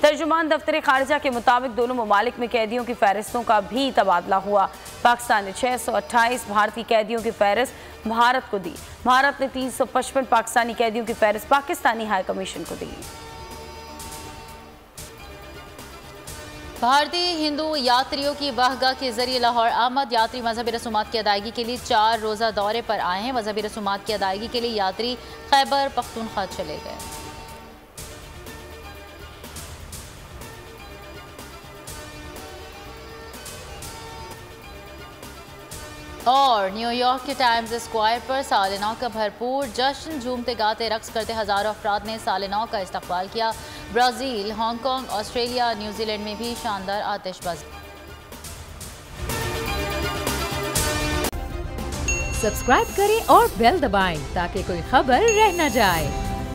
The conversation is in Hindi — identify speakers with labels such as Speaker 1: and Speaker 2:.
Speaker 1: तर्जुमान दफ्तर खारजा के मुताबिक दोनों ममालिक में कैदियों की फहरिस्तों का भी तबादला हुआ। पाकिस्तान ने 628 भारतीय कैदियों की फहरिस्त भारत को दी। भारत ने 355 पाकिस्तानी कैदियों की फहरिस्त पाकिस्तानी हाई कमीशन को दी।
Speaker 2: भारतीय हिंदू यात्रियों की वाहगा के जरिए लाहौर आमद। यात्री मजहबी रसूमात की अदायगी के लिए 4 रोज़ा दौरे पर आए हैं। मजहबी रसूमात की अदायगी के लिए यात्री खैबर पख्तूनख्वा चले गए। और न्यूयॉर्क के टाइम्स स्क्वायर पर साल नौ का भरपूर जश्न। झूमते गाते रक्स करते हज़ारों अफराद ने साल नौ का इस्तकबाल किया। ब्राज़ील, हांगकांग, ऑस्ट्रेलिया, न्यूजीलैंड में भी शानदार आतिशबाजी।
Speaker 3: सब्सक्राइब करें और बेल दबाएं ताकि कोई खबर रह न जाए।